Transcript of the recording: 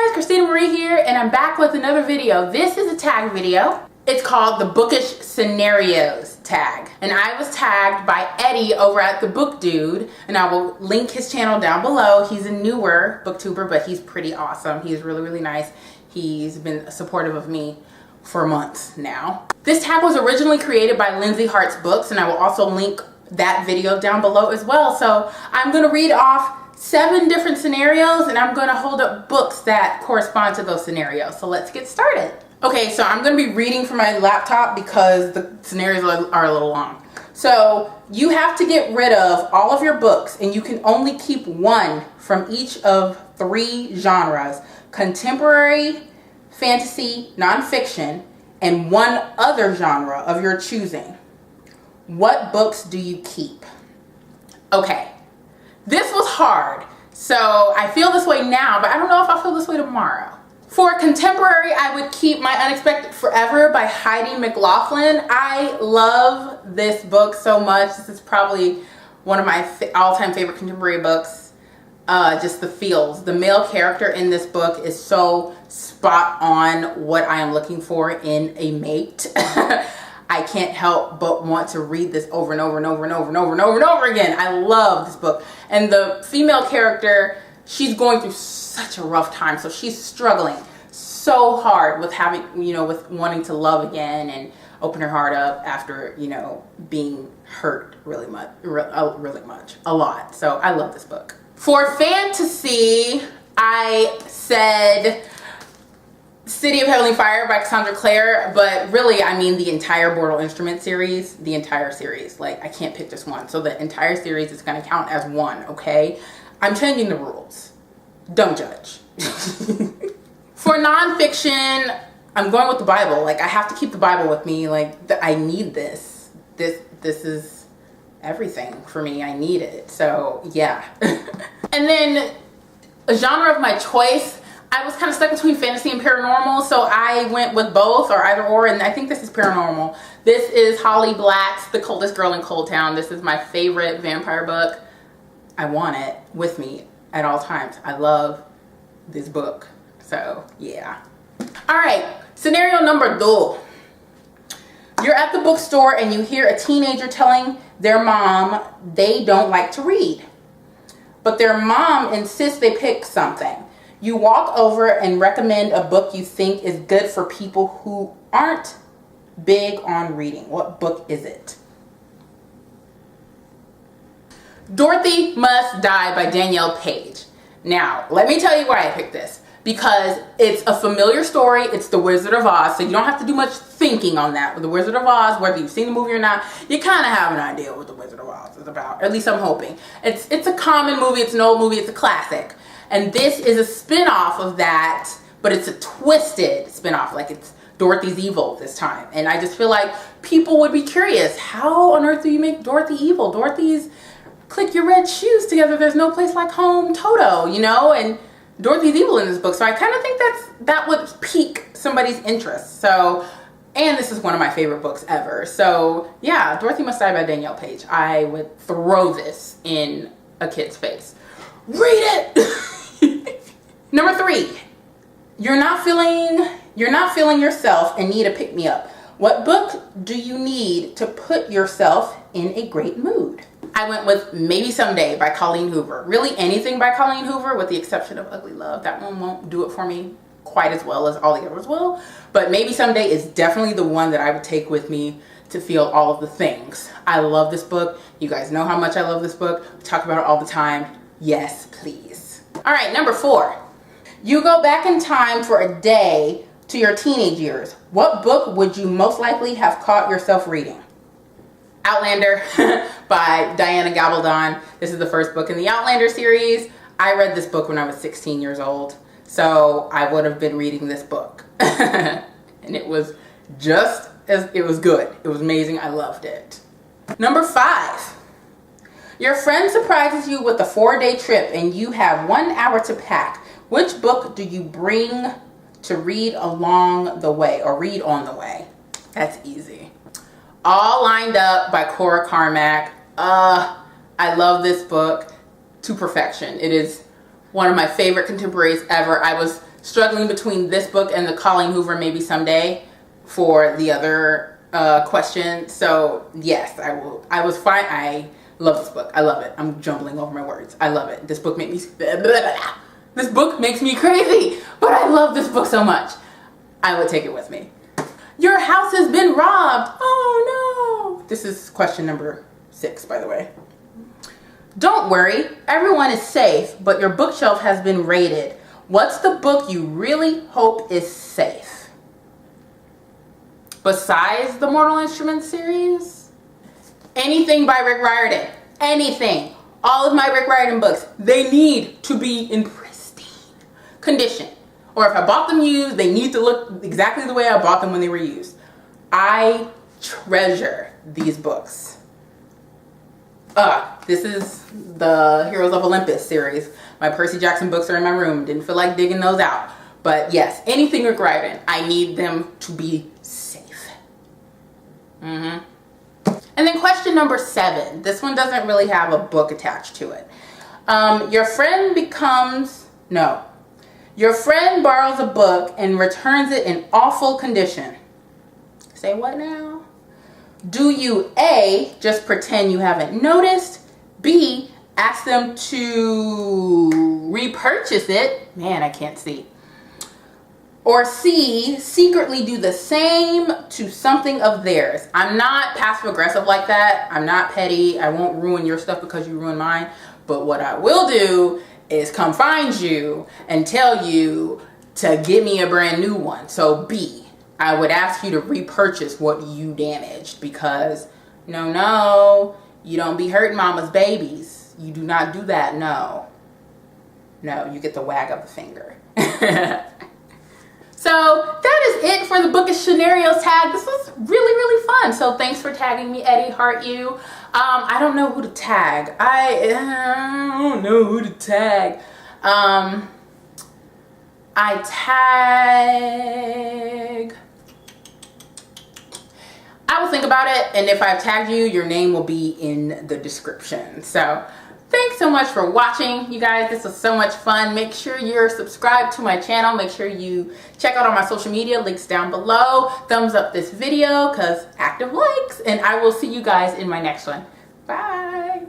guys, Christina Marie here, and I'm back with another video. This is a tag video. It's called the Bookish Scenarios Tag, and I was tagged by Eddie over at the Book Dude, and I will link his channel down below. He's a newer booktuber, but he's pretty awesome. He's really nice. He's been supportive of me for months now. This tag was originally created by Lindsay Hart's Books, and I will also link that video down below as well. So I'm going to read off 7 different scenarios, and I'm going to hold up books that correspond to those scenarios. So let's get started. Okay, so I'm going to be reading from my laptop because the scenarios are a little long. So you have to get rid of all of your books, and you can only keep one from each of 3 genres: contemporary, fantasy, nonfiction, and one other genre of your choosing. What books do you keep? Okay, this was hard. So I feel this way now, but I don't know if I'll feel this way tomorrow. For contemporary, I would keep My Unexpected Forever by Heidi McLaughlin. I love this book so much. This is probably one of my all-time favorite contemporary books. Just the feels. The male character in this book is so spot on what I am looking for in a mate. I can't help but want to read this over and over and over and over and over and over and over again. I love this book. And the female character, she's going through such a rough time. So she's struggling so hard with having, with wanting to love again and open her heart up after, being hurt really much, a lot. So I love this book. For fantasy, I said City of Heavenly Fire by Cassandra Clare, but really I mean the entire Mortal Instruments series, the entire series. Like, I can't pick just one. So the entire series is going to count as one, okay? I'm changing the rules. Don't judge. For nonfiction, I'm going with the Bible. Like, I have to keep the Bible with me. Like, I need this. This is everything for me. I need it. So yeah. And then a genre of my choice, I was kind of stuck between fantasy and paranormal, so I went with both, or either or, and I think this is paranormal. This is Holly Black's The Coldest Girl in Cold Town. This is my favorite vampire book. I want it with me at all times. I love this book. So yeah. All right, scenario number 2. You're at the bookstore and you hear a teenager telling their mom they don't like to read, but their mom insists they pick something. You walk over and recommend a book you think is good for people who aren't big on reading. What book is it? Dorothy Must Die by Danielle Page. Now, let me tell you why I picked this. Because it's a familiar story. It's The Wizard of Oz, so you don't have to do much thinking on that. With The Wizard of Oz, whether you've seen the movie or not, you kind of have an idea what The Wizard of Oz is about. At least I'm hoping. It's a common movie. It's an old movie. It's a classic. And this is a spin-off of that, but it's a twisted spin-off. Like, it's Dorothy's evil this time. And I just feel like people would be curious. How on earth do you make Dorothy evil? Dorothy's click your red shoes together. There's no place like home, Toto, and Dorothy's evil in this book. So I kind of think that would pique somebody's interest. So, and this is one of my favorite books ever. So yeah, Dorothy Must Die by Danielle Page. I would throw this in a kid's face. Read it! Number 3, you're not feeling yourself and need a pick-me-up. What book do you need to put yourself in a great mood? I went with Maybe Someday by Colleen Hoover. Really anything by Colleen Hoover, with the exception of Ugly Love. That one won't do it for me quite as well as all the others will. But Maybe Someday is definitely the one that I would take with me to feel all of the things. I love this book. You guys know how much I love this book. We talk about it all the time. Yes, please. All right, number 4. You go back in time for a day to your teenage years. What book would you most likely have caught yourself reading? Outlander by Diana Gabaldon. This is the first book in the Outlander series. I read this book when I was 16 years old, so I would have been reading this book. And it was it was good. It was amazing. I loved it. Number 5. Your friend surprises you with a 4-day trip and you have 1 hour to pack. Which book do you bring to read along the way, or read on the way? That's easy. All Lined Up by Cora Carmack. I love this book to perfection. It is one of my favorite contemporaries ever. I was struggling between this book and the Colleen Hoover Maybe Someday for the other question. So yes, I will. I was fine. I love this book. I love it. I'm jumbling over my words. I love it. This book made me this book makes me crazy, but I love this book so much. I would take it with me. Your house has been robbed. Oh no. This is question number 6, by the way. Don't worry, everyone is safe, but your bookshelf has been raided. What's the book you really hope is safe? Besides the Mortal Instruments series? Anything by Rick Riordan. Anything. All of my Rick Riordan books, they need to be in pristine condition. Or if I bought them used, they need to look exactly the way I bought them when they were used. I treasure these books. This is the Heroes of Olympus series. My Percy Jackson books are in my room. Didn't feel like digging those out. But yes, anything Rick Riordan, I need them to be safe. And then question number 7. This one doesn't really have a book attached to it. Your friend borrows a book and returns it in awful condition. Say what now? Do you A, just pretend you haven't noticed? B, ask them to repurchase it? Man, I can't see. Or C, secretly do the same to something of theirs. I'm not passive aggressive like that. I'm not petty. I won't ruin your stuff because you ruined mine. But what I will do is come find you and tell you to get me a brand new one. So B, I would ask you to repurchase what you damaged because no, you don't be hurting mama's babies. You do not do that, no. No, you get the wag of the finger. So that is it for the Bookish Scenarios tag. This was really fun. So thanks for tagging me, Eddie. Heart you. I don't know who to tag. I don't know who to tag. I will think about it, and if I've tagged you, your name will be in the description. So thanks so much for watching, you guys. This was so much fun. Make sure you're subscribed to my channel. Make sure you check out all my social media, links down below. Thumbs up this video because active likes, and I will see you guys in my next one. Bye.